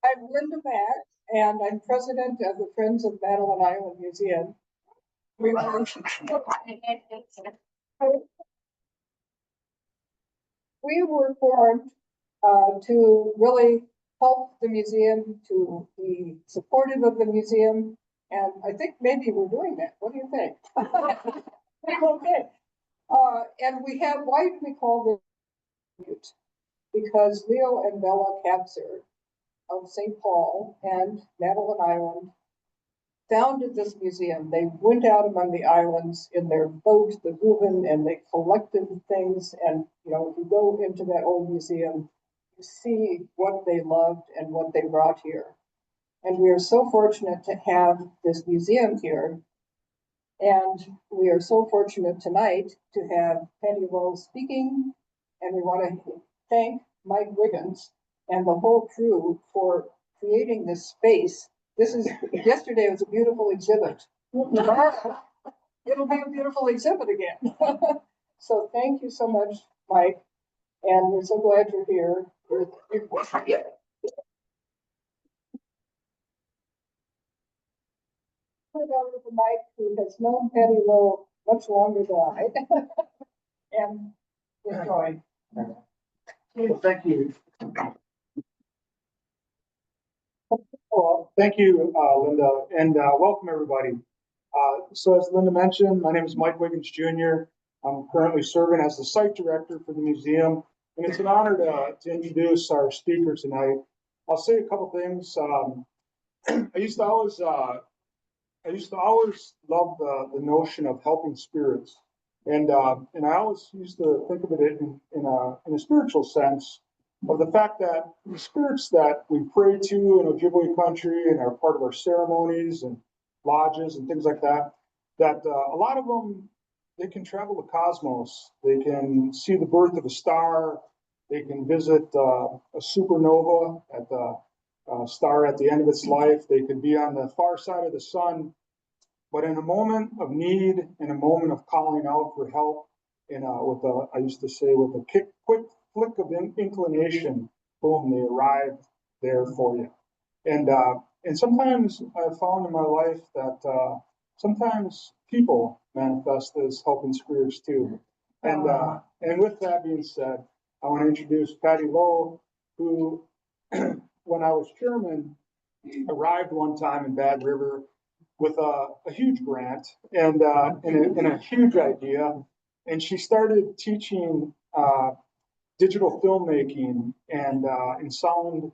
I'm Linda Mack, and I'm president of the Friends of Madeline Island Museum. We were, we were formed to really help the museum, to be supportive of the museum, and I think maybe we're doing that. What do you think? Okay. And we have, why do we call this tribute? Because Leo and Bella Capser of St. Paul and Madeline Island founded this museum. They went out among the islands in their boat, the Hooven, and they collected things. And, you know, if you go into that old museum, you see what they loved and what they brought here. And we are so fortunate to have this museum here. And we are so fortunate tonight to have Patty Loew speaking. And we want to thank Mike Wiggins and the whole crew for creating this space. Yesterday was a beautiful exhibit. It'll be a beautiful exhibit again. So thank you so much, Mike. And we're so glad you're here. Turn it over to Mike, who has known Patty Loew much longer than I. And enjoy. Well, thank you. Well, thank you, Linda, and welcome everybody. So as Linda mentioned, my name is Mike Wiggins Jr. I'm currently serving as the site director for the museum, and it's an honor to introduce our speaker tonight. I'll say a couple things. I used to always love the notion of helping spirits, and I always used to think of it in a spiritual sense, of the fact that the spirits that we pray to in Ojibwe country and are part of our ceremonies and lodges and things like that, that a lot of them, they can travel the cosmos. They can see the birth of a star. They can visit a supernova at the star at the end of its life. They could be on the far side of the sun. But in a moment of need, in a moment of calling out for help, I used to say, with a quick flick of inclination, boom, they arrive there for you. And sometimes I've found in my life that sometimes people manifest as helping spirits too. And with that being said, I want to introduce Patty Loew, who, when I was chairman, arrived one time in Bad River with a huge grant and a huge idea. And she started teaching digital filmmaking and sound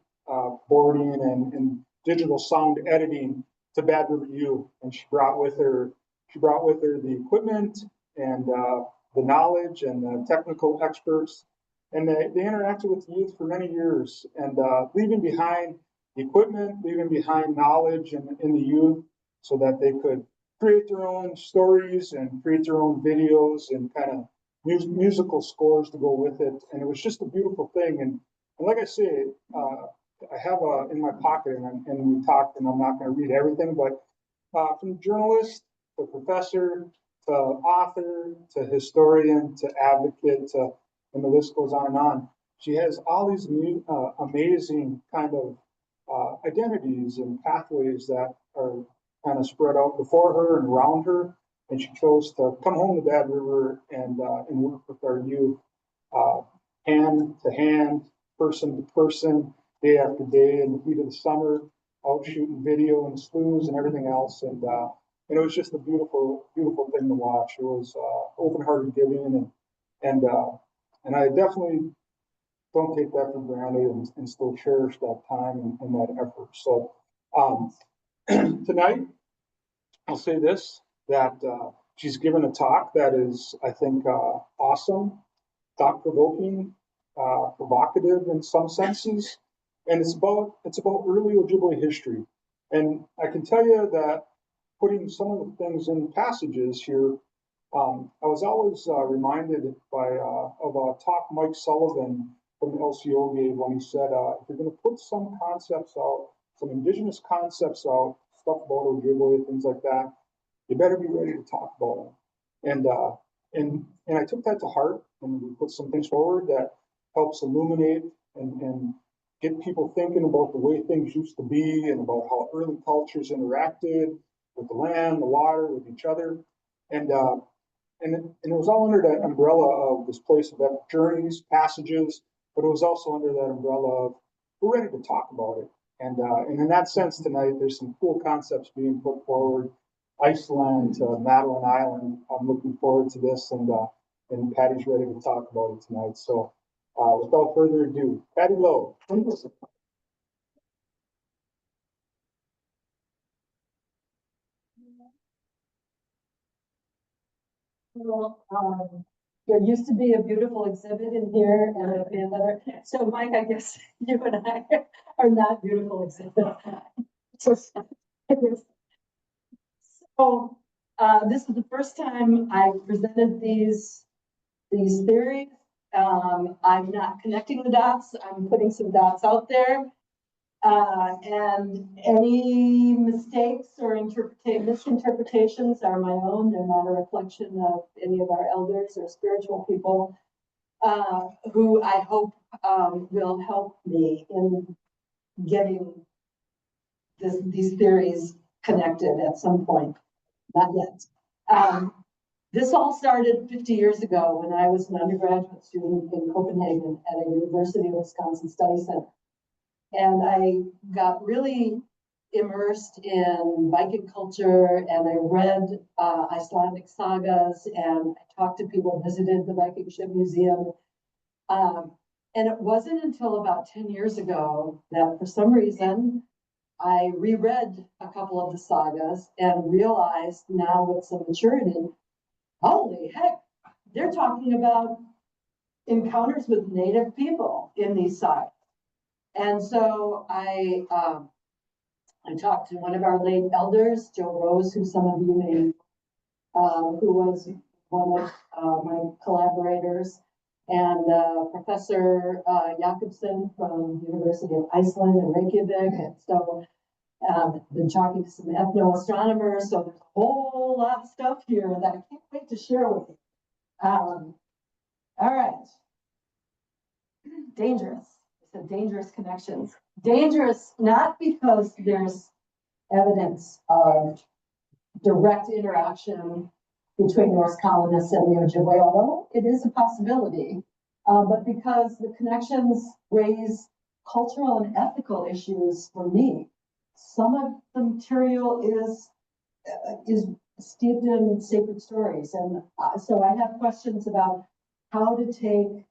boarding and digital sound editing to Bad River U. And she brought with her the equipment and the knowledge and the technical experts. And they interacted with the youth for many years, and leaving behind the equipment, leaving behind knowledge in the youth, so that they could create their own stories and create their own videos and kind of musical scores to go with it. And it was just a beautiful thing. And like I say, I have in my pocket, and we talked, and I'm not going to read everything, but from journalist to professor to author to historian to advocate to, and the list goes on and on. She has all these amazing kind of identities and pathways that are kind of spread out before her and around her. And she chose to come home to Bad River and work with our youth, hand to hand, person to person, day after day in the heat of the summer, out shooting video and sloughs and everything else. And it was just a beautiful, beautiful thing to watch. It was open-hearted giving, and I definitely don't take that for granted and still cherish that time and that effort. So tonight, I'll say this, that she's given a talk that is, I think, awesome, thought-provoking, provocative in some senses, and it's about early Ojibwe history. And I can tell you that putting some of the things in passages here, I was always reminded of a talk Mike Sullivan from the LCO gave when he said, if you're going to put some concepts out, some indigenous concepts out, stuff about Ojibwe, things like that, you better be ready to talk about them. And I took that to heart, and we put some things forward that helps illuminate and get people thinking about the way things used to be and about how early cultures interacted with the land, the water, with each other. And it was all under that umbrella of this place of epic journeys, passages, but it was also under that umbrella of we're ready to talk about it. And in that sense, tonight, there's some cool concepts being put forward. Iceland, Madeline Island. I'm looking forward to this, and Patty's ready to talk about it tonight. So without further ado, Patty Loew. Well, there used to be a beautiful exhibit in here and there'll be another. So Mike, I guess you and I are not beautiful exhibits. So this is the first time I presented these theories. I'm not connecting the dots. I'm putting some dots out there. And any mistakes or misinterpretations are my own. They're not a reflection of any of our elders or spiritual people who I hope will help me in getting these theories connected at some point. Not yet. This all started 50 years ago when I was an undergraduate student in Copenhagen at a University of Wisconsin Study Center. And I got really immersed in Viking culture, and I read Icelandic sagas, and I talked to people, visited the Viking Ship Museum. And it wasn't until about 10 years ago that for some reason I reread a couple of the sagas and realized now with some maturity, holy heck, they're talking about encounters with native people in these sagas. And so I talked to one of our late elders, Joe Rose, who some of you may, who was one of my collaborators, and Professor Jakobsen from University of Iceland in Reykjavik. And so been talking to some ethno-astronomers. So there's a whole lot of stuff here that I can't wait to share with you. All right. Dangerous. So dangerous connections. Dangerous not because there's evidence of direct interaction between Norse colonists and the Ojibwe, although it is a possibility, but because the connections raise cultural and ethical issues for me. Some of the material is steeped in sacred stories, and so I have questions about how to take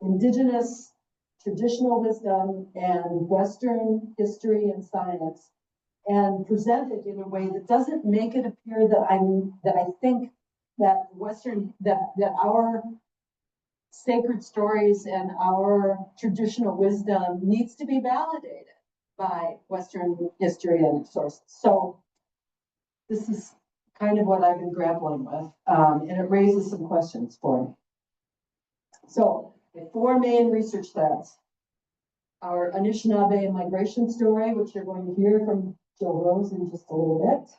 indigenous traditional wisdom and Western history and science and present it in a way that doesn't make it appear that I think that that our sacred stories and our traditional wisdom needs to be validated by Western history and sources. So this is kind of what I've been grappling with, and it raises some questions for me. So the four main research threads: our Anishinaabe Migration Story, which you're going to hear from Joe Rose in just a little bit.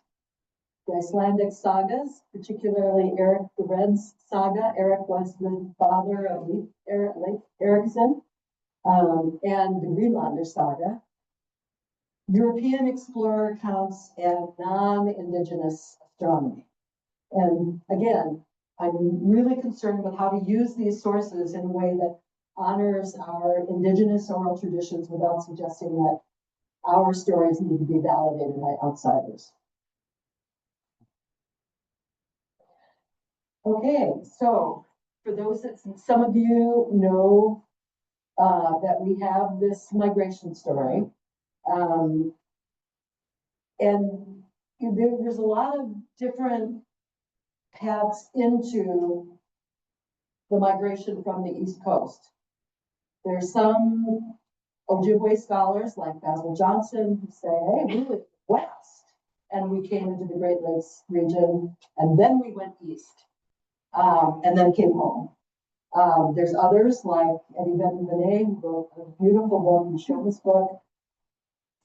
The Icelandic Sagas, particularly Eric the Red's saga. Eric was the father of Leif Erikson, and the Greenlander saga. European explorer accounts and non-indigenous astronomy. And again, I'm really concerned with how to use these sources in a way that honors our indigenous oral traditions without suggesting that our stories need to be validated by outsiders. Okay, so for those that some of you know that we have this migration story, and there's a lot of different paths into the migration from the East Coast. There's some Ojibwe scholars like Basil Johnson who say, hey, we went west and we came into the Great Lakes region, and then we went east, and then came home. There's others like Eddie Benvenay, who wrote a beautiful book, the Shomas book,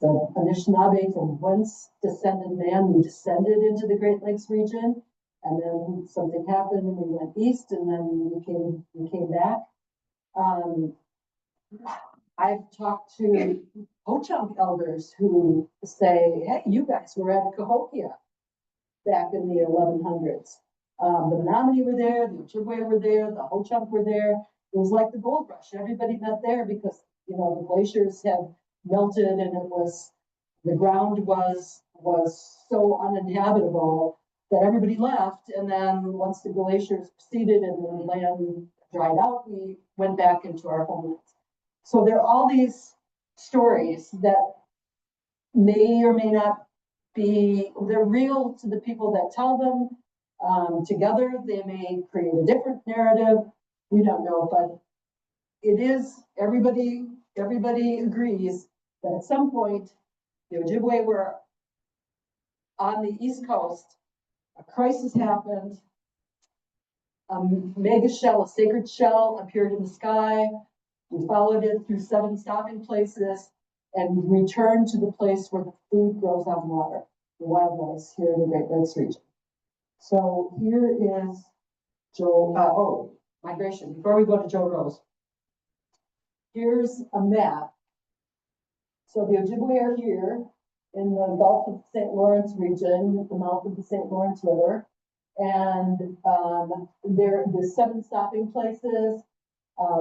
the Anishinaabe from whence descended man. We descended into the Great Lakes region, and then something happened and we went east, and then we came back. I've talked to Ho-Chunk elders who say, hey, you guys were at Cahokia back in the 1100s. The Menominee were there, the Ojibwe were there, the Ho-Chunk were there. It was like the gold rush. Everybody met there because, you know, the glaciers had melted and the ground was so uninhabitable that everybody left. And then once the glaciers receded and the land dried out, we went back into our homelands. So there are all these stories that may or may not be, they're real to the people that tell them. Together, they may create a different narrative. We don't know, but it is, everybody agrees that at some point, the Ojibwe were on the East Coast, a crisis happened, a mega shell, a sacred shell appeared in the sky. We followed it through 7 stopping places and returned to the place where the food grows on water, the wildlife here in the Great Lakes region. So here is migration. Before we go to Joe Rose, here's a map. So the Ojibwe are here in the Gulf of St. Lawrence region, at the mouth of the St. Lawrence River. And there's 7 stopping places.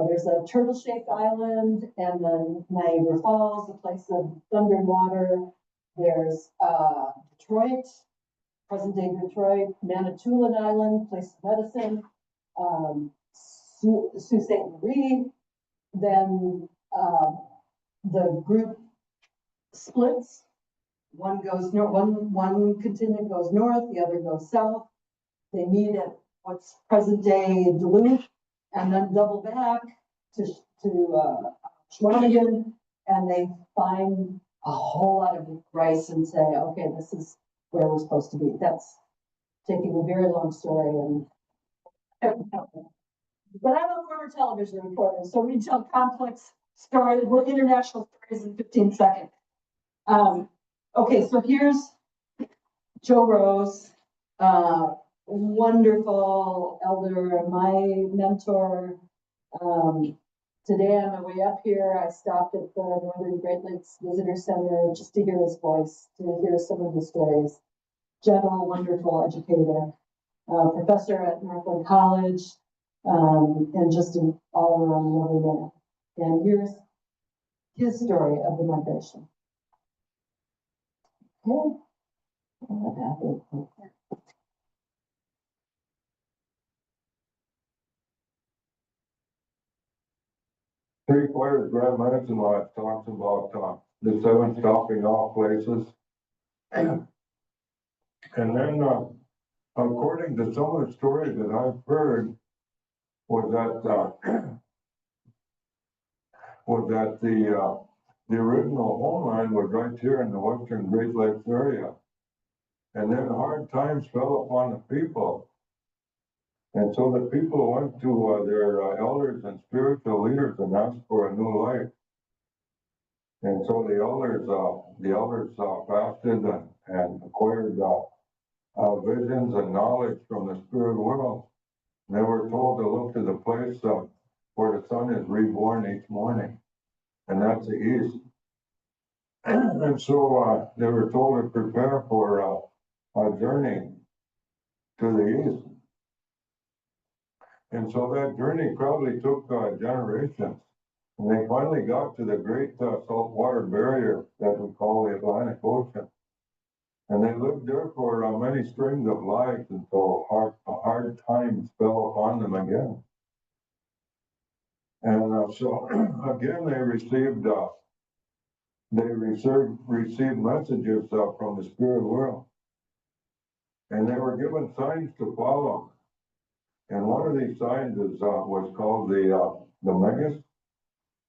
There's a turtle-shaped island, and then Niagara Falls, a place of thunder and water. There's Detroit, present-day Detroit, Manitoulin Island, place of medicine, Sault Ste. Marie. Then the group splits. One goes north, one contingent goes north, the other goes south. They meet at what's present-day Duluth, and then double back to Shawinigan, and they find a whole lot of rice and say, okay, this is where we're supposed to be. That's taking a very long story. But I'm a former television reporter, so we tell complex stories. We're international stories in 15 seconds. Okay, so here's Joe Rose, wonderful elder, my mentor. Today on my way up here, I stopped at the Northern Great Lakes Visitor Center just to hear his voice, to hear some of the stories. Gentle, wonderful educator, professor at Northland College, and just an all-around lovely man. And here's his story of the migration. Okay. Three-quarters Grand Medicine Lodge talks about the 7 stopping off places. And then, according to some of the stories that I've heard, was that the original homeland was right here in the western Great Lakes area. And then hard times fell upon the people. And so the people went to their elders and spiritual leaders and asked for a new life. And so the elders fasted and acquired visions and knowledge from the spirit world. And they were told to look to the place where the sun is reborn each morning, and that's the east. And so they were told to prepare for a journey to the east. And so that journey probably took generations. And they finally got to the great saltwater barrier that we call the Atlantic Ocean. And they lived there for many strings of lives until hard times fell upon them again. And so again, they received messages from the spirit world. And they were given signs to follow. And one of these signs was called the Megas.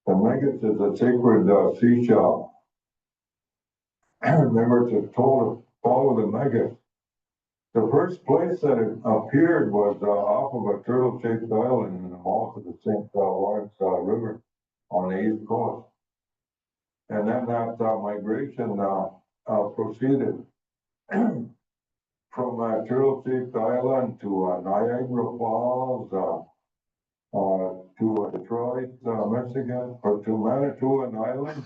The Megas is a sacred seashell. And they were told to follow the Megas. The first place that it appeared was off of a turtle-shaped island in the mouth of the St. Lawrence River on the east coast. And then that migration proceeded from Turtle-shaped Island to Niagara Falls, to Detroit, Michigan, or to Manitoulin Island,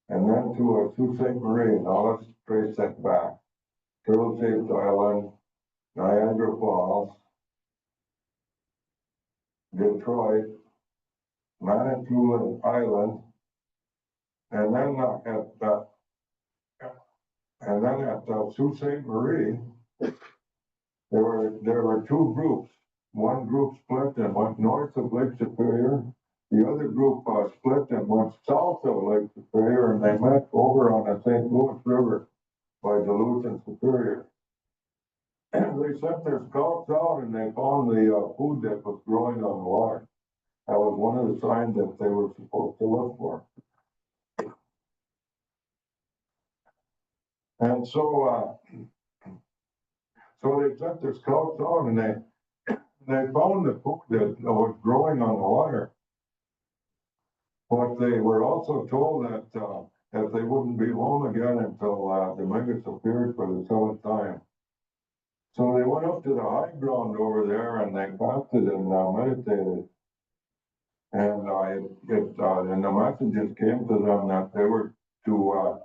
and then to Sault Ste. Marie. Now let's trace that back. Turtle-shaped island, Niagara Falls, Detroit, Manitoulin Island, and then at Sault Ste. Marie, there were two groups. One group split and went north of Lake Superior. The other group split and went south of Lake Superior, and they met over on the St. Louis River by Duluth and Superior. And they sent their scouts out and they found the food that was growing on the water. That was one of the signs that they were supposed to look for. And so they sent their scouts out and they found the food that was growing on the water. But they were also told that they wouldn't be home again until the Megas appeared for the seventh time. So they went up to the high ground over there and they fasted and meditated. And and the messages came to them that they were to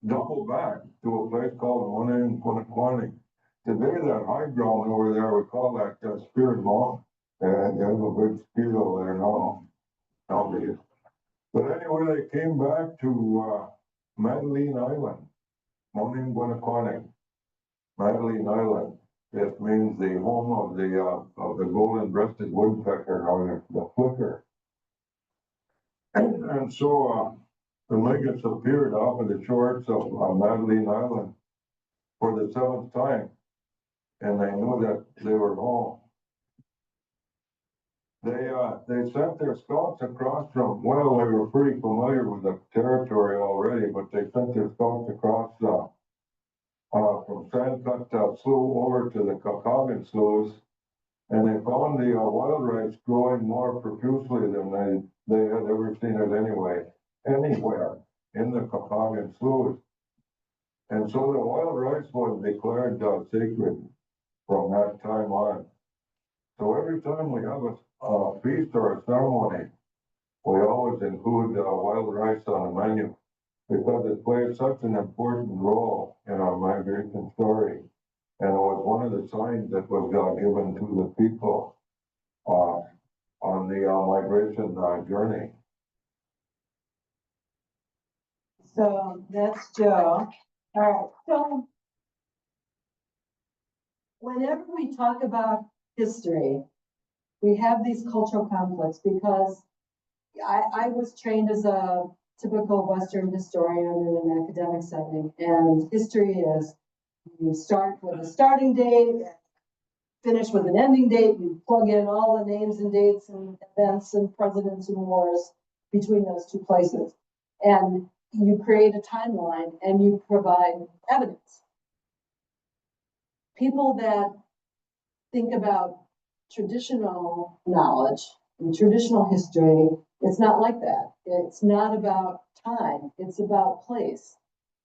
double back to a place called Anishinaabe. Today, that high ground over there, we call that Spirit Mountain. And there's a big ski over there now. Nowadays. But anyway, they came back to Madeline Island, Madeline Island. It means the home of the golden-breasted woodpecker, or the flicker. And so the Megats appeared off of the shores of Madeline Island for the seventh time, and they knew that they were home. They sent their scouts across from, well, they were pretty familiar with the territory already, but they sent their scouts across from Sandcut Slough over to the Kakagan Sloughs, and they found the wild rice growing more profusely than they had ever seen it anywhere in the Kakagan Sloughs. And so the wild rice was declared sacred from that time on. So every time we have a feast or a ceremony, we always include wild rice on the menu because it plays such an important role in our migration story. And it was one of the signs that was given to the people on the migration journey. So that's Joe. All right, so whenever we talk about history, we have these cultural conflicts because I was trained as a typical Western historian in an academic setting, and history is you start with a starting date, finish with an ending date, you plug in all the names and dates and events and presidents and wars between those two places. And you create a timeline and you provide evidence. People that think about traditional knowledge and traditional history, it's not like that. It's not about time, it's about place.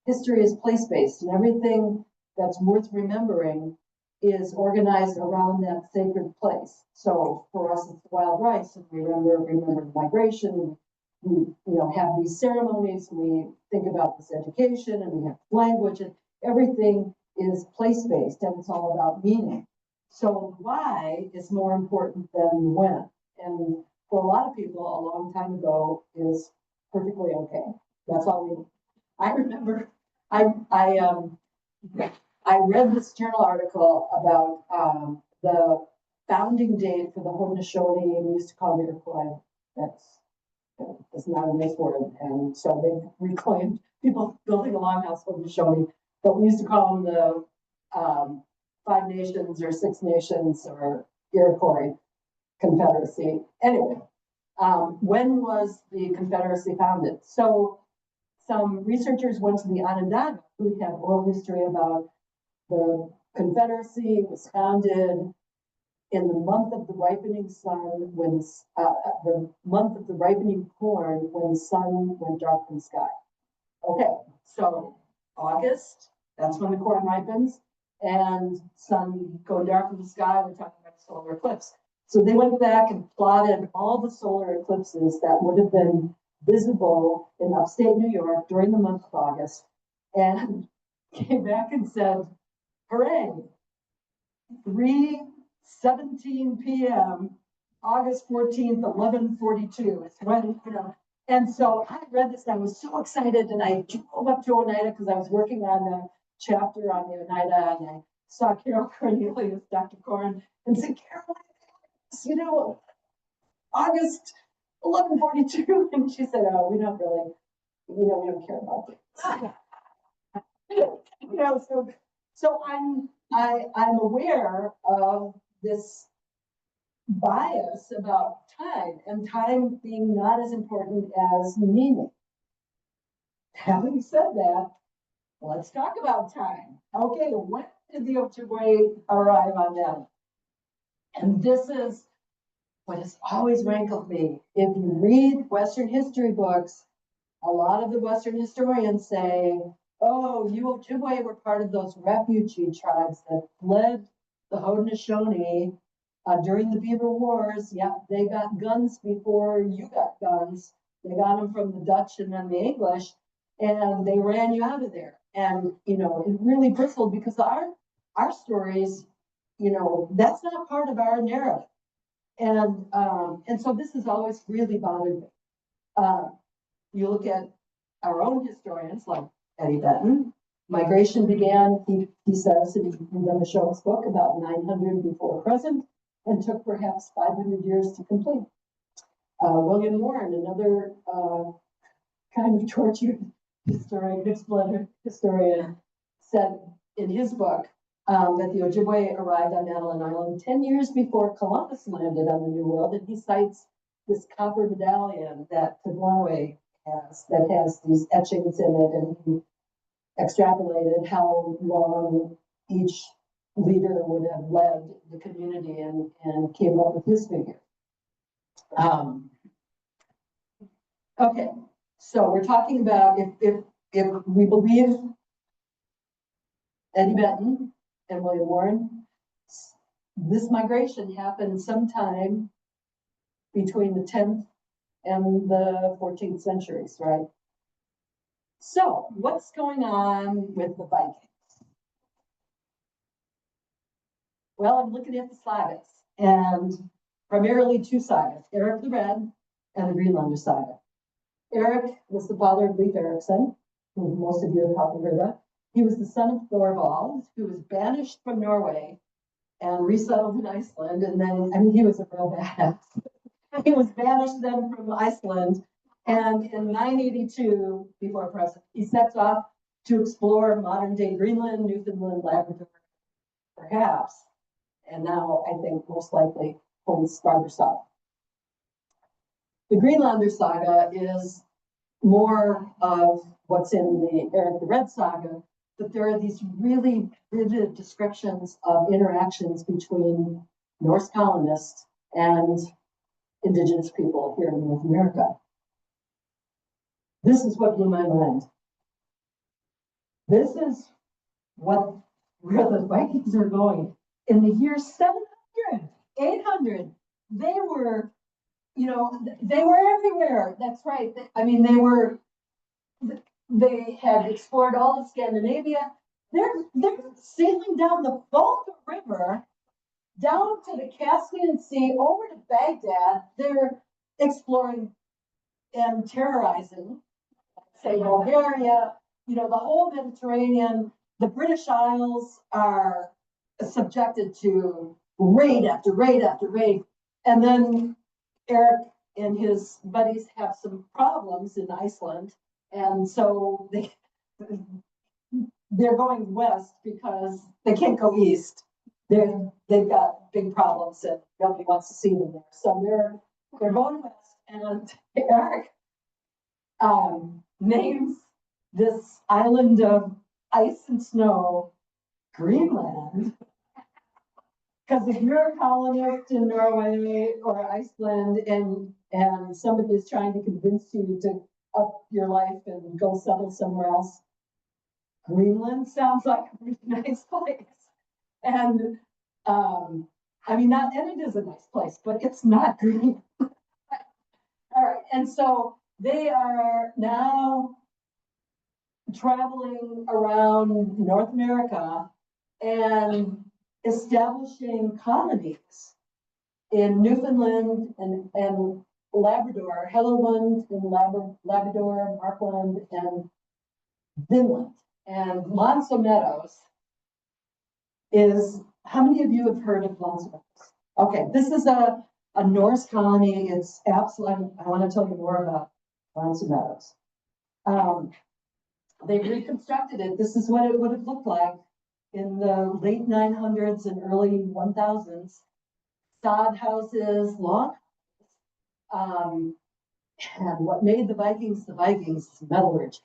History is place-based, and everything that's worth remembering is organized around that sacred place. So for us, it's the wild rice, and we remember migration. We have these ceremonies, and we think about this education, and we have language, and everything is place-based, and it's all about meaning. So why is more important than when. And for a lot of people, a long time ago is perfectly okay. That's all we need. I remember I read this journal article about the founding date for the Haudenosaunee, we used to call it Iroquois. That's not a nice word. And so they reclaimed people building a longhouse Haudenosaunee, but we used to call them the Five Nations or Six Nations or Iroquois Confederacy. Anyway, when was the Confederacy founded? So some researchers went to the Onondaga, who had oral history about the Confederacy was founded in the month of the ripening sun, when the month of the ripening corn, when the sun went dark from the sky. Okay, so August, that's when the corn ripens, and sun going dark in the sky. We're talking about solar eclipse. So they went back and plotted all the solar eclipses that would have been visible in upstate New York during the month of August, and came back and said, hooray, 3:17 p.m., August 14th, 1142. It's when, and so I read this and I was so excited, and I drove up to Oneida because I was working on a chapter on the Oneida, and I saw Carol Cornelius, Dr. Corn, and said, Carol, August 1142. And she said, oh, we don't really, we don't care about this. So I'm aware of this bias about time, and time being not as important as meaning. Having said that, let's talk about time. Okay, when did the Ojibwe arrive on them? And this is what has always rankled me. If you read Western history books, a lot of the Western historians say, oh, you Ojibwe were part of those refugee tribes that fled the Haudenosaunee during the Beaver Wars. Yeah, they got guns before you got guns. They got them from the Dutch and then the English, and they ran you out of there. And, it really bristled because our stories, that's not part of our narrative. And so this has always really bothered me. You look at our own historians like Eddie Benton. Migration began, he says in the Michelle's book, about 900 before present, and took perhaps 500 years to complete. William Warren, another kind of tortured historian, mixed-blooded historian, said in his book that the Ojibwe arrived on Madeline Island 10 years before Columbus landed on the New World, and he cites this copper medallion that Pugwawe has, that has these etchings in it, and he extrapolated how long each leader would have led the community and came up with his figure. Okay, so we're talking about if we believe Eddie Benton and William Warren, this migration happened sometime between the 10th and the 14th centuries, right? So what's going on with the Vikings? Well, I'm looking at the sagas, and primarily two sagas, Eric the Red and the Greenlander saga. Eric was the father of Leif Erikson, who most of you have probably heard of. He was the son of Thorvald, who was banished from Norway and resettled in Iceland. And then, he was a real badass. He was banished then from Iceland. And in 982 before present, he sets off to explore modern day Greenland, Newfoundland, Labrador, perhaps. And now I think most likely points farther south. The Greenlander saga is more of what's in the Eric the Red saga, but there are these really vivid descriptions of interactions between Norse colonists and indigenous people here in North America. This is what blew my mind. This is where the Vikings are going. In the year 700, 800, they were everywhere. That's right. They had explored all of Scandinavia. They're sailing down the Volga River, down to the Caspian Sea, over to Baghdad. They're exploring and terrorizing, say, Bulgaria, the whole Mediterranean. The British Isles are subjected to raid after raid after raid. And then Eric and his buddies have some problems in Iceland. And so they're going west because they can't go east. They've got big problems and nobody wants to see them there. So they're going west, and Eric names this island of ice and snow Greenland. Because if you're a colonist in Norway or Iceland and somebody is trying to convince you to up your life and go settle somewhere else, Greenland sounds like a really nice place. And I mean, not, and it is a nice place, but it's not green. All right, and so they are now traveling around North America and establishing colonies in Newfoundland and Labrador, Helluland in Labrador, Markland, and Vinland. And L'Anse aux Meadows is, how many of you have heard of L'Anse aux Meadows? Okay, this is a Norse colony. It's absolutely, I want to tell you more about L'Anse aux Meadows. They reconstructed it. This is what it would have looked like in the late 900s and early 1000s. Sod houses, long. And what made the Vikings is metallurgy.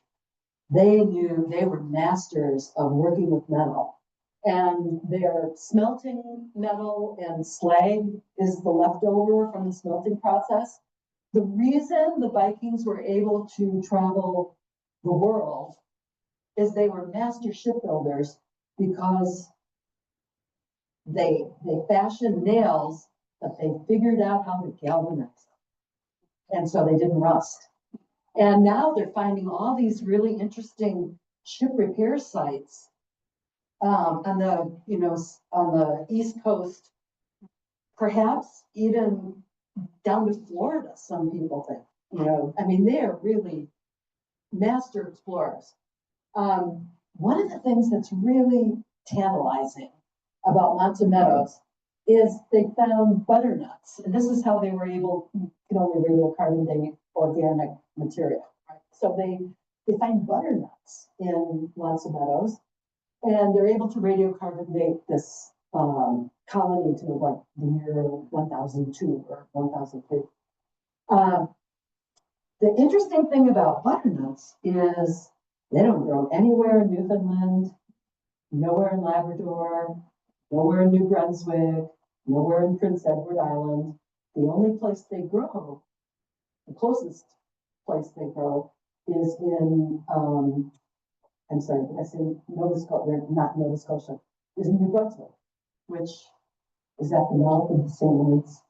They knew they were masters of working with metal. And they're smelting metal, and slag is the leftover from the smelting process. The reason the Vikings were able to travel the world is they were master shipbuilders, because they fashioned nails, but they figured out how to galvanize them. And so they didn't rust. And now they're finding all these really interesting ship repair sites on the East Coast, perhaps even down to Florida, some people think. I mean, they are really master explorers. One of the things that's really tantalizing about L'Anse aux Meadows is they found butternuts, and this is how they were able, you can only radiocarbon date organic material, right? So they find butternuts in L'Anse aux Meadows, and they're able to radiocarbon date this colony to like the year 1002 or 1003. The interesting thing about butternuts is they don't grow anywhere in Newfoundland, nowhere in Labrador, nowhere in New Brunswick, nowhere in Prince Edward Island. The only place they grow, the closest place they grow, is in, I'm sorry, did I say Nova Scotia? They're not Nova Scotia, is in New Brunswick, which is at the mouth of the St. Lawrence,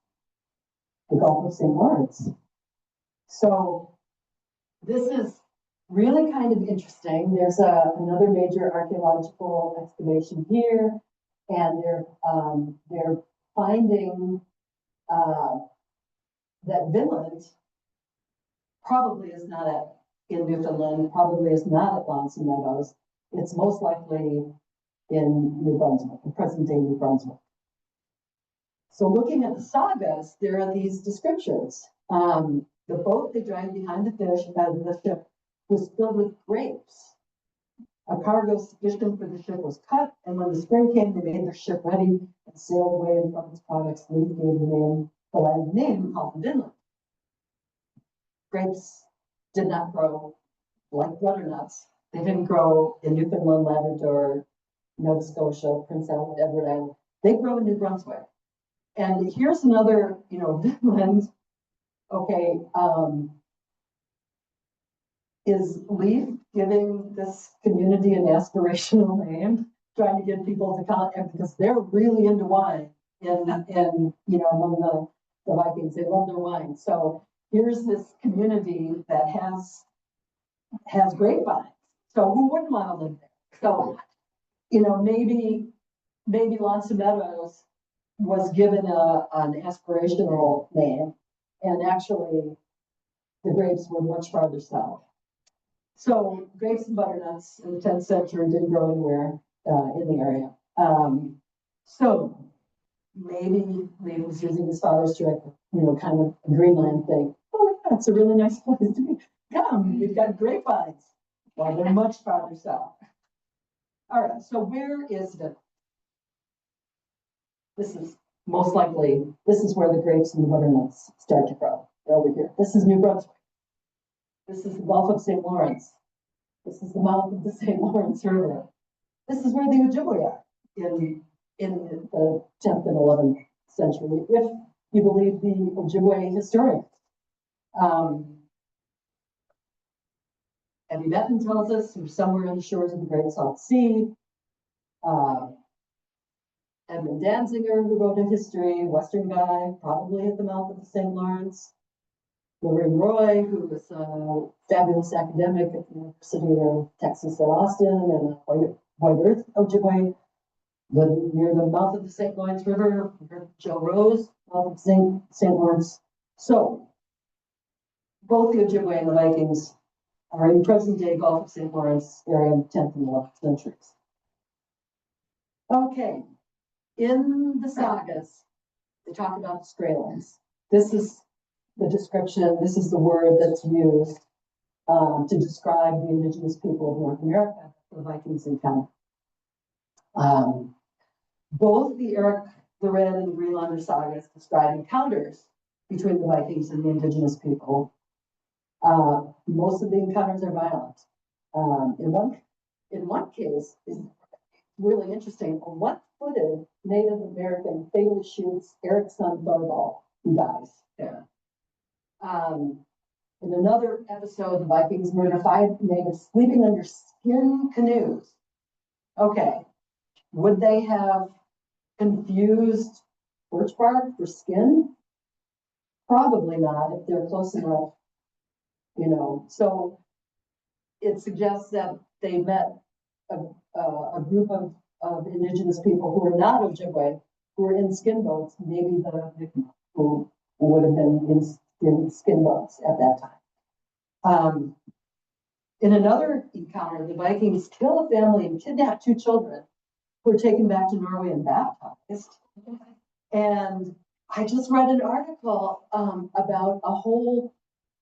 the Gulf of St. Lawrence. So this is really kind of interesting. There's another major archaeological excavation here, and they're finding that Vinland probably is not in Newfoundland, probably is not at L'Anse aux Meadows. It's most likely in New Brunswick, in present-day New Brunswick. So looking at the sagas, there are these descriptions. The boat they dragged behind the ship was filled with grapes. A cargo sufficient for the ship was cut, and when the spring came, they made their ship ready and sailed away, and from its products, they gave the land name called Vinland. Grapes did not grow like butternuts. They didn't grow in Newfoundland, Labrador, Nova Scotia, Prince Edward Island. They grow in New Brunswick. And here's another, Vinland, okay, is Leaf giving this community an aspirational name, trying to get people to come, because they're really into wine among the Vikings. They love their wine. So here's this community that has grapevines. So who wouldn't want to live there? So, maybe L'Anse aux Meadows was given an aspirational name, and actually the grapes were much farther south. So grapes and butternuts in the 10th century didn't grow anywhere in the area. So maybe he was using his father's trick, kind of a Greenland thing. Oh, yeah, it's a really nice place to be. Come, we've got grapevines. Well, they're much farther south. All right, so where is it? This is most likely, this is where the grapes and the butternuts start to grow. They're over here. This is New Brunswick. This is the Gulf of St. Lawrence. This is the mouth of the St. Lawrence River. This is where the Ojibwe are in the 10th and 11th century, if you believe the Ojibwe historians. Eddie Benton tells us we're somewhere on the shores of the Great Salt Sea. Edmund Danziger, who wrote a history, Western guy, probably at the mouth of the St. Lawrence. Lorraine Roy, who was a fabulous academic at the University of Texas at Austin, and a White Earth Ojibwe, near the mouth of the St. Lawrence River. Joe Rose, mouth of St. Lawrence. So, both the Ojibwe and the Vikings are in present-day Gulf of St. Lawrence area of 10th and 11th centuries. Okay, in the sagas, they talk about the Skraelings. This is the description, this is the word that's used to describe the indigenous people of North America, the Vikings encounter. Both the Eric the Red and the Greenlander sagas describe encounters between the Vikings and the indigenous people. Most of the encounters are violent. In one case, is really interesting. A one-footed Native American fatally shoots Eric's son Thorvald, who dies there. In another episode, the Vikings murder 5 natives sleeping under skin canoes. Okay, would they have confused birch bark for skin? Probably not if they're close enough, you know. So it suggests that they met a group of indigenous people who were not Ojibwe, who were in skin boats, maybe the victim who would have been in skin boats at that time. In another encounter, the Vikings kill a family and kidnap 2 children who were taken back to Norway and baptized. And I just read an article about a whole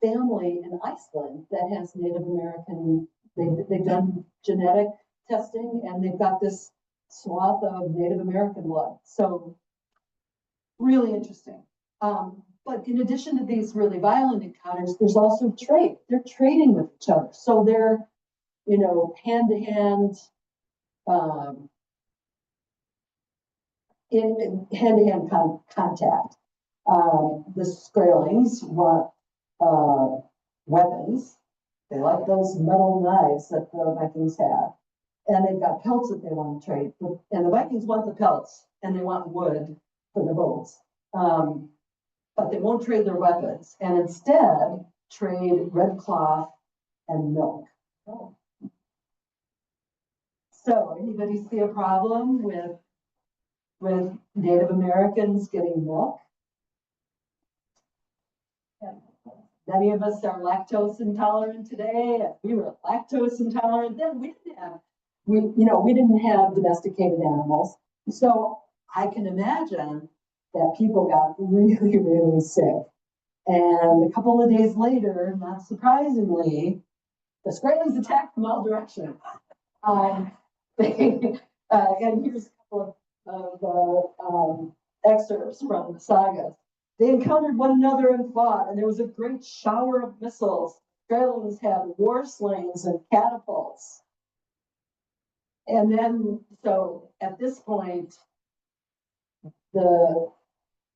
family in Iceland that has Native American, they've done genetic testing and they've got this swath of Native American blood. So really interesting. But in addition to these really violent encounters, there's also trade. They're trading with each other. So they're, you know, hand-to-hand, in hand-to-hand contact. The Skraelings want weapons. They like those metal knives that the Vikings have. And they've got pelts that they want to trade. And the Vikings want the pelts and they want wood for the boats. But they won't trade their weapons and instead trade red cloth and milk. Oh. So anybody see a problem with Native Americans getting milk? Many of us are lactose intolerant today. We were lactose intolerant then. We didn't have domesticated animals. So I can imagine that people got really, really sick. And a couple of days later, not surprisingly, the Skraelings attacked from all directions. And here's a couple of excerpts from the sagas. They encountered one another and fought, and there was a great shower of missiles. Skraelings had war slings and catapults. And then, so at this point,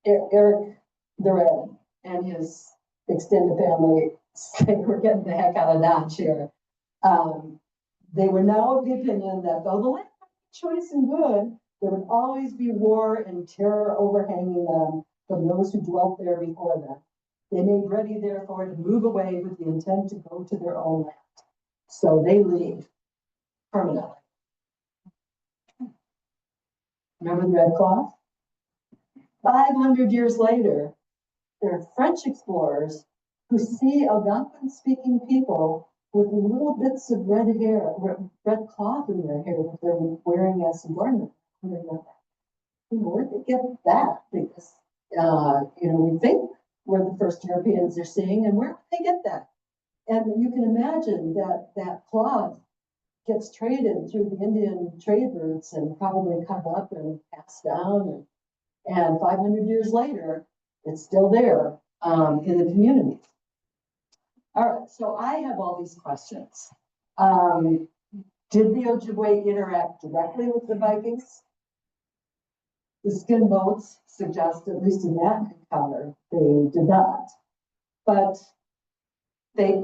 Eric the Red and his extended family say, we're getting the heck out of Dodge here. They were now of the opinion that though the land was choice and good, there would always be war and terror overhanging them from those who dwelt there before them. They made ready, therefore, to move away with the intent to go to their own land. So they leave permanently. Remember the red cloth? 500 years later, there are French explorers who see Algonquin-speaking people with little bits of red red cloth in their hair that they're wearing as adornment. Where'd they get that? Because, we think we're the first Europeans they're seeing, and where would they get that? And you can imagine that cloth gets traded through the Indian trade routes and probably cut up and passed down. And 500 years later, it's still there in the communities. All right, so I have all these questions. Did the Ojibwe interact directly with the Vikings? The skin boats suggest, at least in that encounter, they did not. But they,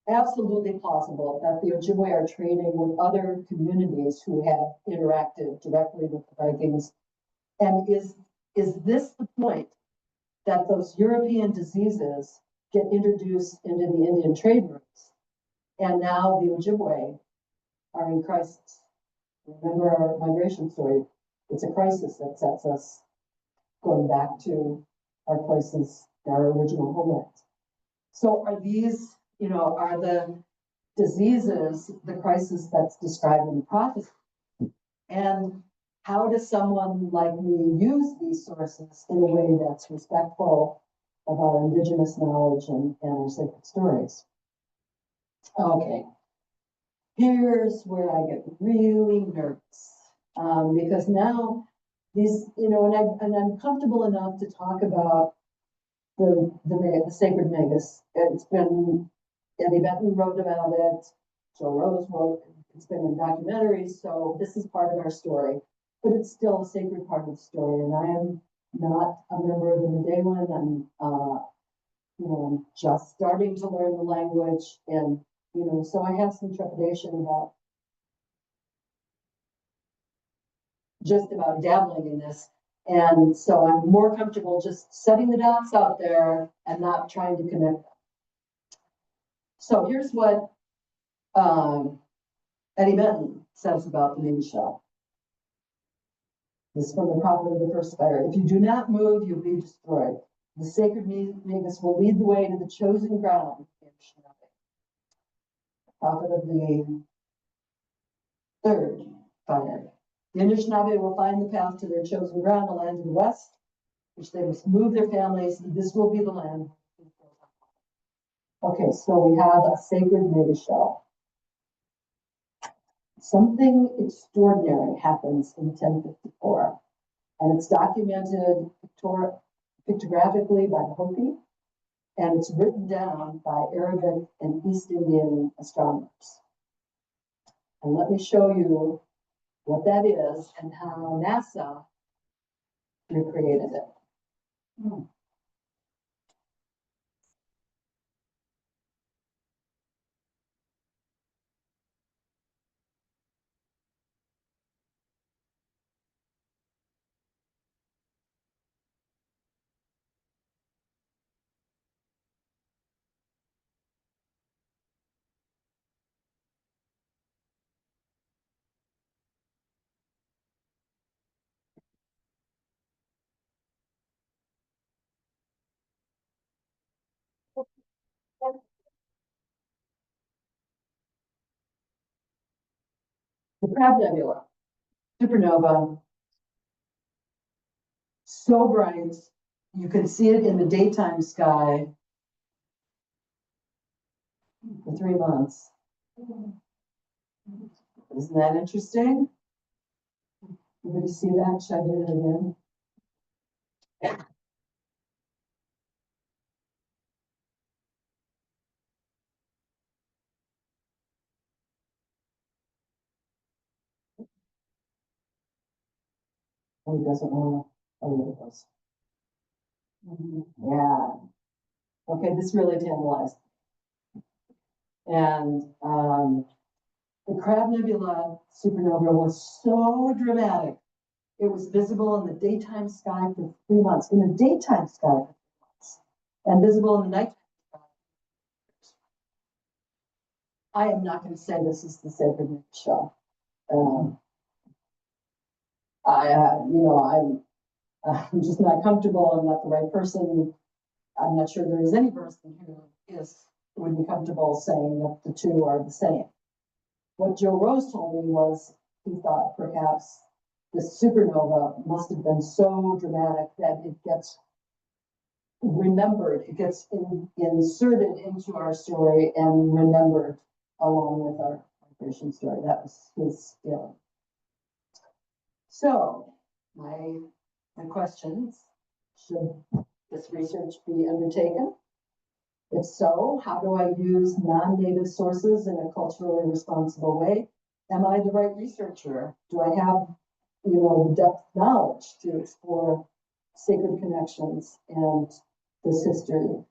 absolutely plausible that the Ojibwe are trading with other communities who have interacted directly with the Vikings. And is this the point that those European diseases get introduced into the Indian trade routes? And now the Ojibwe are in crisis. Remember our migration story. It's a crisis that sets us going back to our places, our original homelands. So are these, are the diseases the crisis that's described in the prophecy? And how does someone like me use these sources in a way that's respectful of our indigenous knowledge and our sacred stories? Okay, here's where I get really nervous, because now these, and I'm comfortable enough to talk about the sacred magus. It's been, Eddie Benton wrote about it, Joe Rose wrote, it's been in documentaries, so this is part of our story, but it's still a sacred part of the story, and I am not a member of the Madeline. I'm just starting to learn the language, and, so I have some trepidation about just about dabbling in this. And so I'm more comfortable just setting the dots out there and not trying to connect them. So here's what Eddie Benton says about the main shell. This is from the prophet of the first fire. If you do not move, you'll be destroyed. The sacred magus will lead the way to the chosen ground. Prophet of the third fire. The Anishinaabe will find the path to their chosen ground, the land to the west, which they must move their families. This will be the land. Okay, so we have a sacred mega shell. Something extraordinary happens in 1054, and it's documented pictographically by the Hopi, and it's written down by Arabic and East Indian astronomers. And let me show you what that is and how NASA recreated it. The Crab Nebula, supernova, so bright, you can see it in the daytime sky for 3 months. Isn't that interesting? Everybody see that? Should I do it again? Oh, he doesn't want to. Oh, there it goes. Yeah. Okay, this really tantalized. And the Crab Nebula supernova was so dramatic. It was visible in the daytime sky for 3 months. In the daytime sky for 3 months. And visible in the nighttime sky. I am not going to say this is the sacred show. I'm just not comfortable. I'm not the right person. I'm not sure there is any person who would be comfortable saying that the two are the same. What Joe Rose told me was he thought perhaps the supernova must have been so dramatic that it gets remembered, it gets inserted into our story and remembered along with our migration story. That was his feeling. So my questions, should this research be undertaken? If so, how do I use non-native sources in a culturally responsible way? Am I the right researcher? Do I have, the depth of knowledge to explore sacred connections and this history?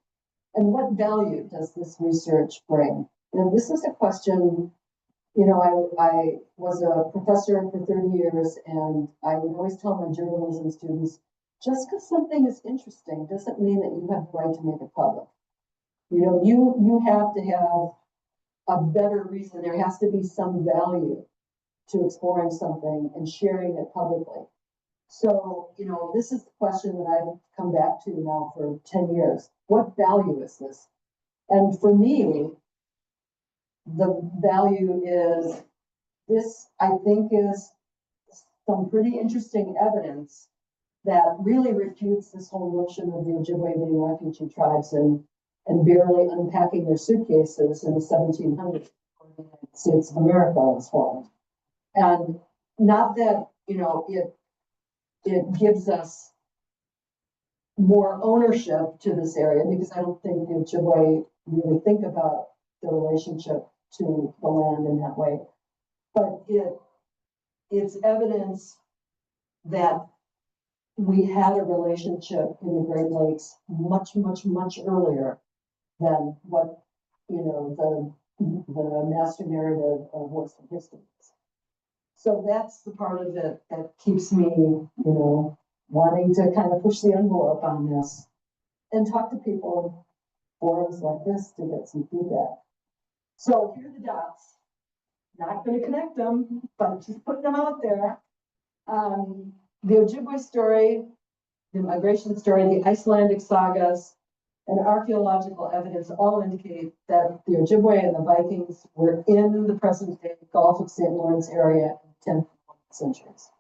And what value does this research bring? And this is a question, you know, I was a professor for 30 years, and I would always tell my journalism students, just because something is interesting doesn't mean that you have the right to make it public. You know, you have to have a better reason. There has to be some value to exploring something and sharing it publicly. So, you know, this is the question that I've come back to now for 10 years. What value is this? And for me, the value is this, I think, is some pretty interesting evidence that really refutes this whole notion of the Ojibwe being refugee tribes and barely unpacking their suitcases in the 1700s when the United States of America was formed. And not that, you know, it gives us more ownership to this area, because I don't think the Ojibwe really think about the relationship to the land in that way. But it's evidence that we had a relationship in the Great Lakes much, much, much earlier than what, you know, the master narrative of Western history is. So that's the part of it that keeps me, you know, wanting to kind of push the envelope on this and talk to people in forums like this to get some feedback. So here are the dots. Not going to connect them, but just putting them out there. The Ojibwe story, the migration story, the Icelandic sagas, and archaeological evidence all indicate that the Ojibwe and the Vikings were in the present-day Gulf of St. Lawrence area in the 10th and 11th centuries.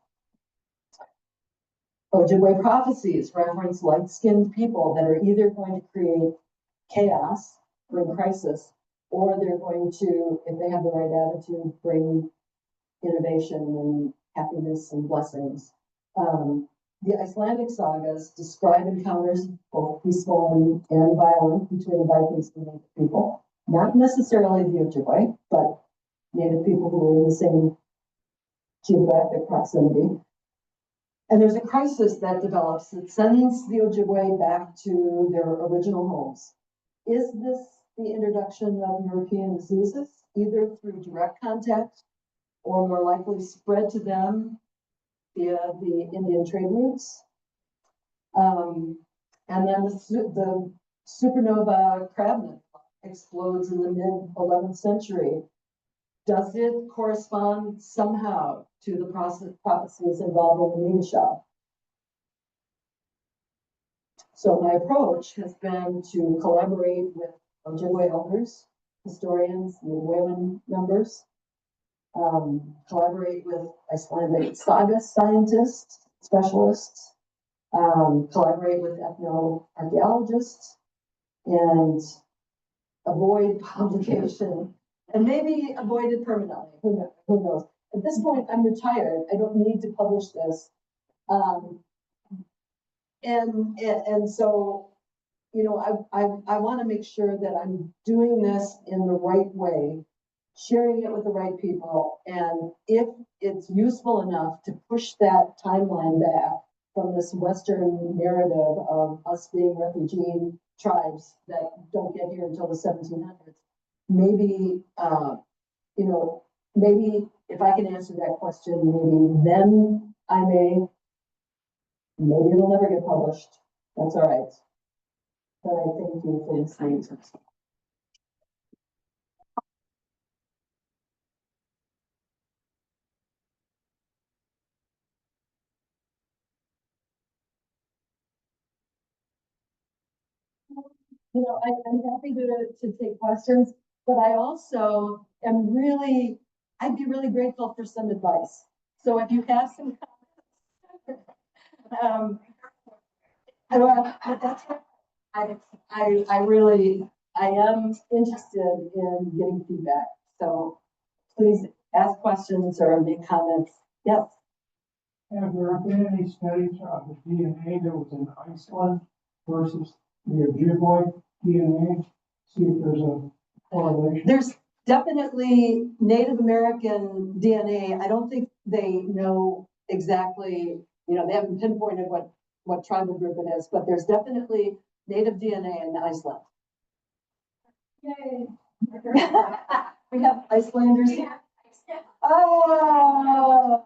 Ojibwe prophecies reference light-skinned people that are either going to create chaos, bring crisis, or they're going to, if they have the right attitude, bring innovation and happiness and blessings. The Icelandic sagas describe encounters, both peaceful and violent, between the Vikings and Native people. Not necessarily the Ojibwe, but Native people who were in the same geographic proximity. And there's a crisis that develops that sends the Ojibwe back to their original homes. Is this the introduction of European diseases, either through direct contact or more likely spread to them via the Indian trade routes? And then the supernova crab explodes in the mid-11th century. Does it correspond somehow to the prophecies involving the Mashkiiziibii? So my approach has been to collaborate with Ojibwe elders, historians, Midwayman members, collaborate with Icelandic Sagas scientists, specialists, collaborate with ethnoarchaeologists, and avoid publication, and maybe avoid it permanently. Who knows? At this point, I'm retired. I don't need to publish this. And so, you know, I want to make sure that I'm doing this in the right way, sharing it with the right people, and if it's useful enough to push that timeline back from this Western narrative of us being refugee tribes that don't get here until the 1700s, maybe, you know, maybe if I can answer that question, maybe then I may, maybe it'll never get published. That's all right. But I thank you for listening to us. You know, I'm happy to take questions, but I also am really, I'd be really grateful for some advice. So if you have some comments, well, that's I really, I am interested in getting feedback. So please ask questions or make comments. Yes. Have there been any studies of the DNA that was in Iceland versus the Ojibwe DNA? See if there's a correlation. There's definitely Native American DNA. I don't think they know exactly, you know, they haven't pinpointed what tribal group it is, but there's definitely Native DNA in Iceland. Yay. We have Icelanders here. Oh.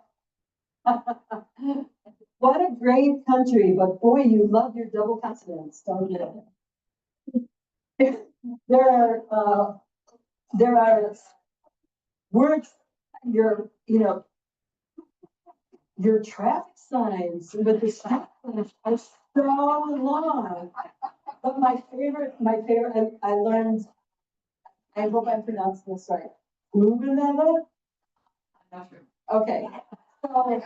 What a great country, but boy, you love your double consonants, don't you? There are words, your traffic signs with the stop signs are so long. But my favorite, I learned, I hope I'm pronouncing this right. Lugenweather? I'm not sure. Okay. So,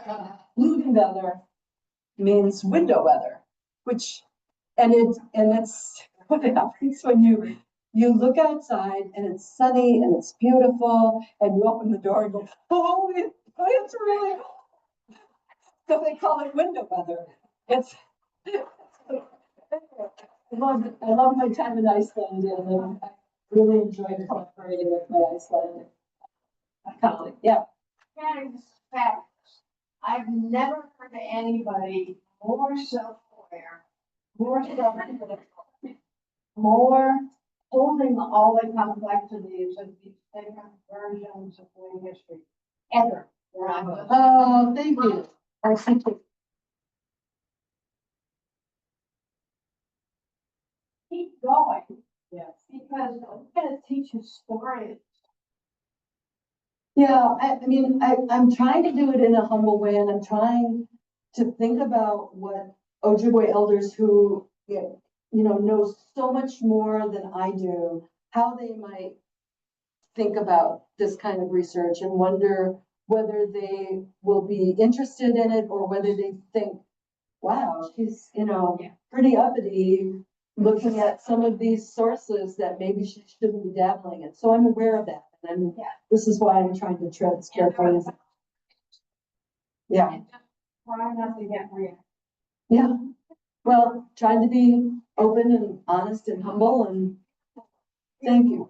Lugenweather means window weather, which, and it's what happens when you look outside and it's sunny and it's beautiful and you open the door and go, oh, it's really, so they call it window weather. It's, I love my time in Iceland and I really enjoyed collaborating with my Icelandic colleague. Yeah. Fact, I've never heard of anybody more self-aware, more self-critical, more holding all the complexities of these different versions of world history ever. Oh, thank you. I think Keep going. Yes. Because I'm gonna teach you stories. yeah, I mean, I'm trying to do it in a humble way and I'm trying to think about what Ojibwe elders who, know so much more than I do, how they might think about this kind of research and wonder whether they will be interested in it or whether they think, wow, she's, pretty uppity looking at some of these sources that maybe she shouldn't be dabbling in. So I'm aware of that. And this is why I'm trying to tread this carefully. Yeah. And just try not to get reactive. Yeah. Well, trying to be open and honest and humble and thank you.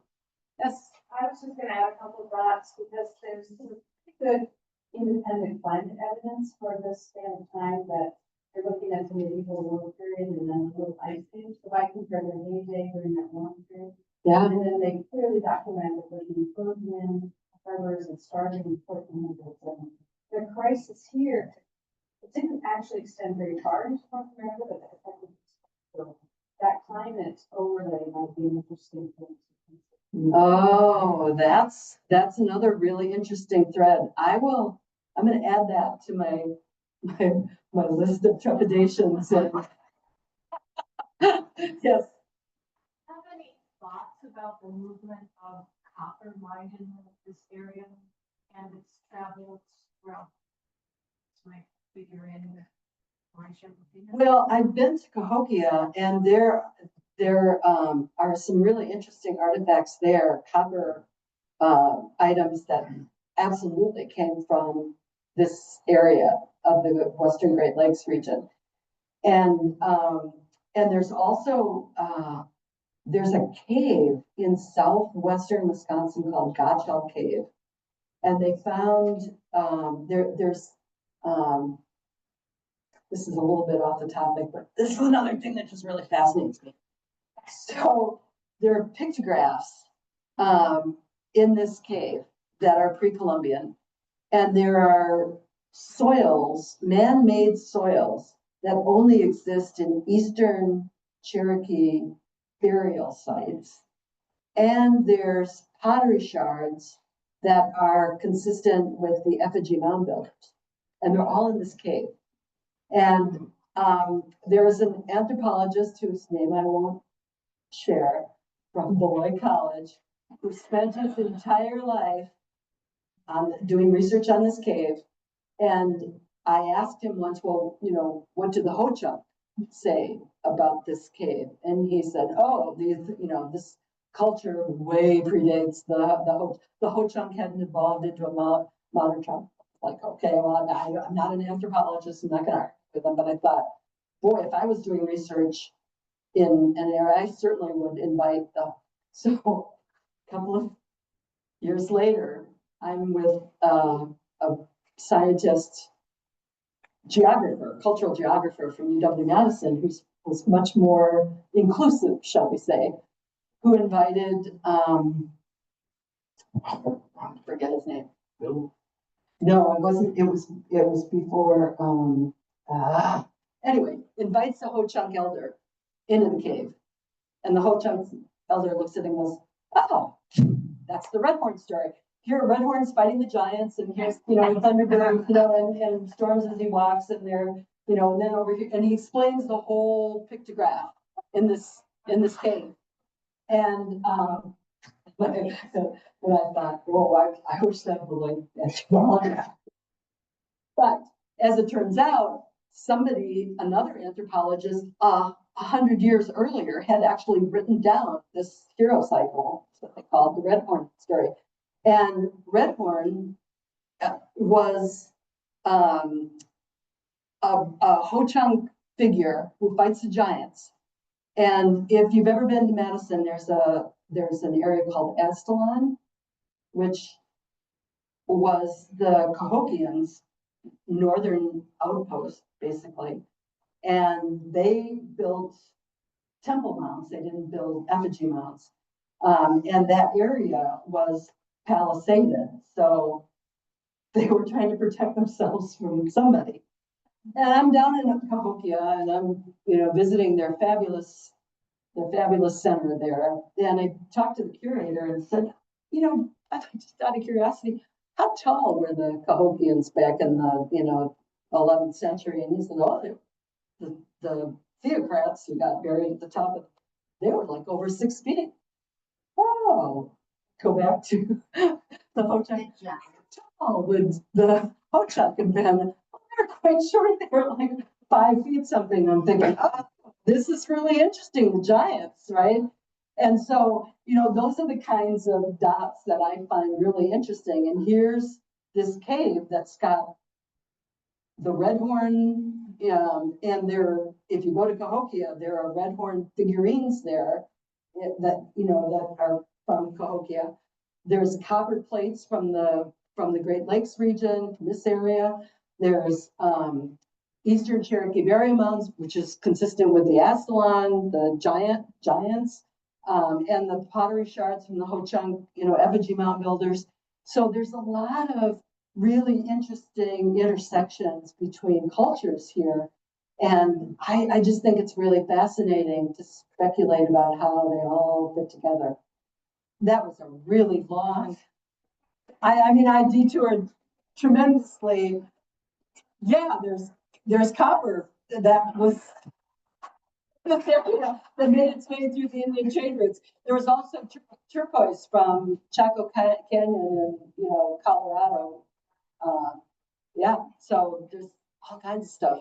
Yes, I was just gonna add a couple of thoughts because there's some pretty good independent climate evidence for this span of time that you're looking at the medieval warm period and then the little ice age. So I compare their heyday during that warm period. Yeah. And then they clearly documented that the improvement, harbors and starting in 1407. The crisis here, it didn't actually extend very far into North America, but it affected so that climate overlay might be an interesting thing. Oh, that's another really interesting thread. I'm going to add that to my list of trepidations. Yes. Have any thoughts about the movement of copper mined in this area and its travels throughout? This might figure in the Mauritian opinion. Well, I've been to Cahokia and there are some really interesting artifacts there, copper items that absolutely came from this area of the Western Great Lakes region. And there's also there's a cave in southwestern Wisconsin called Gotchall Cave. And they found there's this is a little bit off the topic, but this is another thing that just really fascinates me. So there are pictographs in this cave that are pre-Columbian, and there are soils, man-made soils that only exist in Eastern Cherokee burial sites. And there's pottery shards that are consistent with the effigy mound builders. And they're all in this cave. And there was an anthropologist whose name I won't share from Beloit College, who spent his entire life doing research on this cave. And I asked him once, well, what did the Ho-Chunk say about this cave? And he said, oh, this culture way predates the Ho-Chunk hadn't evolved into a modern chunk. Like, okay, well, I'm not an anthropologist, I'm not gonna argue with them, but I thought, boy, if I was doing research in an area, I certainly would invite them. So a couple of years later, I'm with a scientist, geographer, cultural geographer from UW-Madison, who was much more inclusive, shall we say, who invited forget his name. Bill? No, it wasn't, it was before, anyway, invites the Ho-Chunk elder into the cave. And the Ho-Chunk elder looks at him and goes, oh, that's the Redhorn story. Here are Redhorns fighting the giants, and here's, Thunderbird, and storms as he walks, and they're, and then over here, and he explains the whole pictograph in this cave. And, and I thought, whoa, I wish that believed that. But as it turns out, another anthropologist, 100 years earlier, had actually written down this hero cycle, what they called the Redhorn story. And Redhorn was a Ho-Chunk figure who fights the giants. And if you've ever been to Madison, there's an area called Astalon, which was the Cahokians' northern outpost, basically. And they built temple mounds. They didn't build effigy mounds. And that area was palisaded. So they were trying to protect themselves from somebody. And I'm down in Cahokia, and I'm, visiting their fabulous center there. And I talked to the curator and said, just out of curiosity, how tall were the Cahokians back in the, 11th century? And he said, oh, the theocrats who got buried at the top of, they were like over 6 feet. Oh, go back to the Ho-Chunk. How tall would the Ho-Chunk have been? They're quite short. They were like 5 feet something. I'm thinking, oh, this is really interesting, the giants, right? And so, those are the kinds of dots that I find really interesting. And here's this cave that's got the Redhorn, and if you go to Cahokia, there are Redhorn figurines there that are from Cahokia. There's copper plates from the Great Lakes region, from this area. There's Eastern Cherokee burial mounds, which is consistent with the Astalon, the giants, and the pottery shards from the Ho-Chunk, effigy mound builders. So there's a lot of really interesting intersections between cultures here. And I just think it's really fascinating to speculate about how they all fit together. That was a really long, I detoured tremendously. Yeah, there's copper that was that made its way through the Indian trade routes. There was also turquoise from Chaco Canyon in Colorado. So there's all kinds of stuff.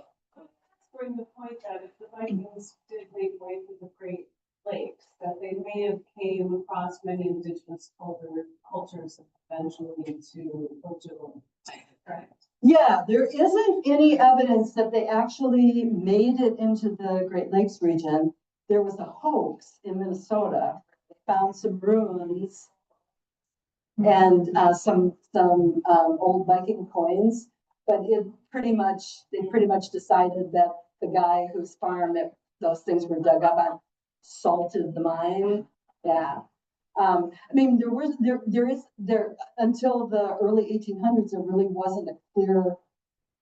Bring the point that if the Vikings did make way through the Great Lakes, that they may have came across many indigenous cultures eventually to Ojibwe. Correct. Yeah, there isn't any evidence that they actually made it into the Great Lakes region. There was a hoax in Minnesota. They found some ruins and some old Viking coins, but they pretty much decided that the guy whose farm those things were dug up on salted the mine. Yeah. There is until the early 1800s, there really wasn't a clear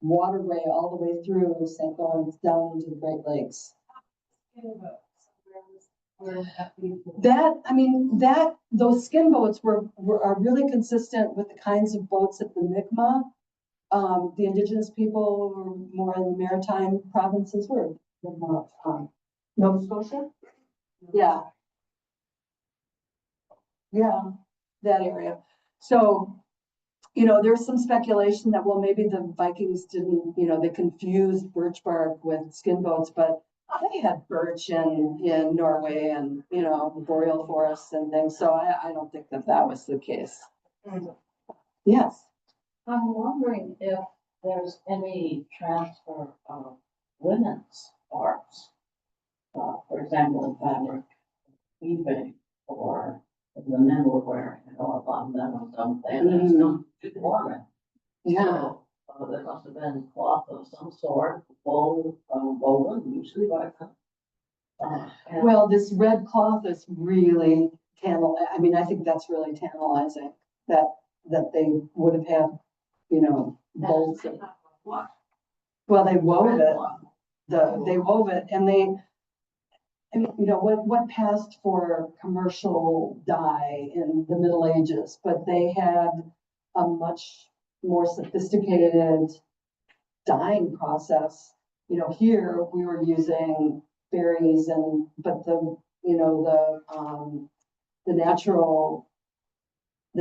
waterway all the way through St. Lawrence down into the Great Lakes. Those skin boats are really consistent with the kinds of boats at the Mi'kmaq. The indigenous people who were more in the maritime provinces were Nova Scotia. Yeah. Yeah, that area. So, there's some speculation that, well, maybe the Vikings didn't, they confused birch bark with skin boats, but they had birch in Norway and, boreal forests and things. So I don't think that was the case. Yes. I'm wondering if there's any transfer of women's arts, for example, in fabric, weaving, or the men were wearing, a lot of them have done things, no woman. Yeah. So, there must have been cloth of some sort, woven, usually by them. Well, this red cloth is really I think that's really tantalizing. that they would have had, you know, bolts. What? Well, they wove it, they wove it and they, and you know, what passed for commercial dye in the Middle Ages, but they had a much more sophisticated dyeing process. You know, here we were using berries but you know, the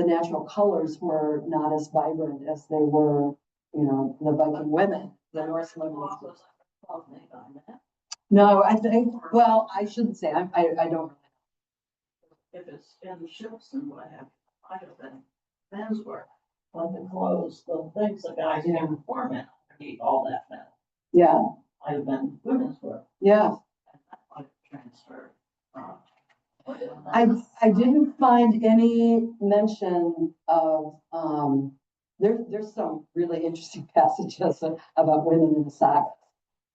natural colors were not as vibrant as they were, you know, the Viking women, the Norse women. No, I think, well, I shouldn't say, I don't. If it's in ships and what have you, might have been men's work. But the clothes, the things the guys in perform in, underneath all that then, Yeah, might have been women's work. yeah. And that might have transferred. I didn't find any mention of, there's some really interesting passages about women in the saga.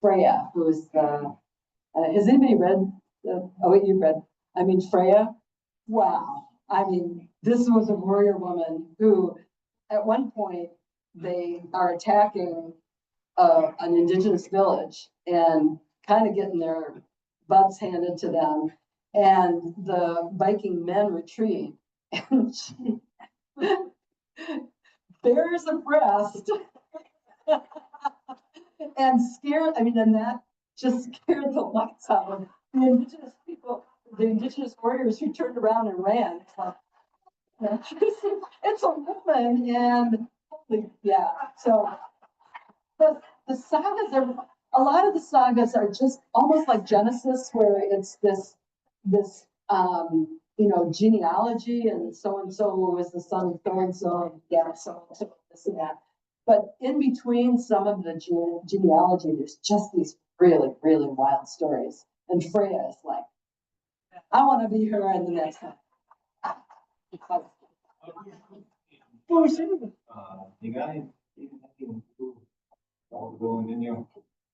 Freya, who's has anybody read, oh wait, you've read, I mean, Freya? Wow. I mean, this was a warrior woman who, at one point, they are attacking an indigenous village and kind of getting their butts handed to them. And the Viking men retreat and she bears a breast and scared, I mean, and that just scared the lights out of the indigenous people, the indigenous warriors who turned around and ran. It's a woman and yeah, so but the sagas are, a lot of the sagas are just almost like Genesis, where it's this you know, genealogy and so was the son of so and so, yeah, so this and that. But in between some of the genealogy, there's just these really, really wild stories. And Freya is like, I want to be her in the next one.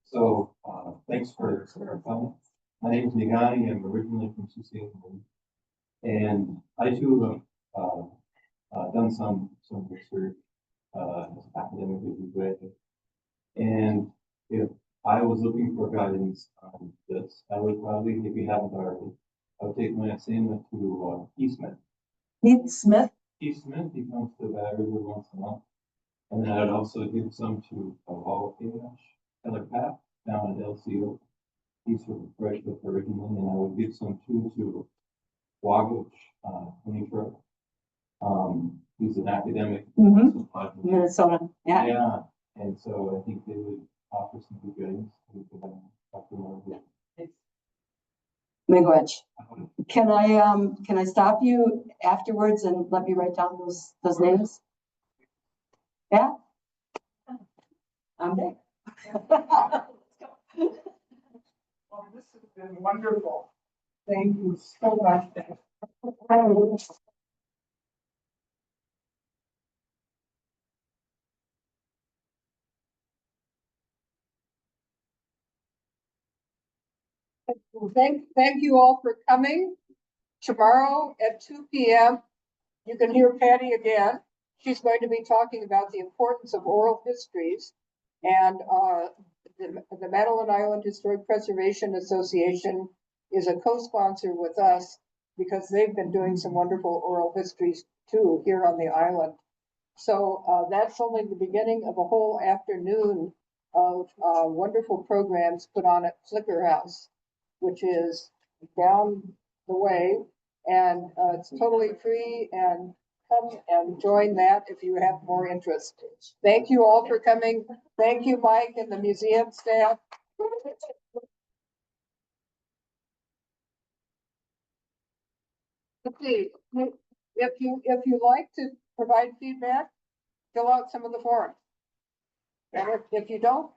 So, thanks for coming. My name is Nigani. I'm originally from Saskatchewan. And I too have done some research academically. And if I was looking for guidance on this, I would probably, if you haven't already, I would take my assignment to Keith Smith. Keith Smith? Keith Smith, he comes to that every once in a month. And then I'd also give some to Paul Keller Pat down at LCO. He's from Freshwood originally, and I would give some too to Wagich, Minitra. He's an academic. Minnesota, yeah. Yeah, and so I think they would offer some good guidance. Miigwech. Can I stop you afterwards and let me write down those names? Yeah? I'm there. Well, this has been wonderful. Thank you so much. Thank you all for coming. Tomorrow at 2 p.m., you can hear Patty again. She's going to be talking about the importance of oral histories. And the Madeline Island Historic Preservation Association is a co-sponsor with us because they've been doing some wonderful oral histories too here on the island. So that's only the beginning of a whole afternoon of wonderful programs put on at Flicker House, which is down the way, and it's totally free, and come and join that if you have more interest. Thank you all for coming. Thank you, Mike, and the museum staff. Let's see, if you like to provide feedback, fill out some of the forms. And if you don't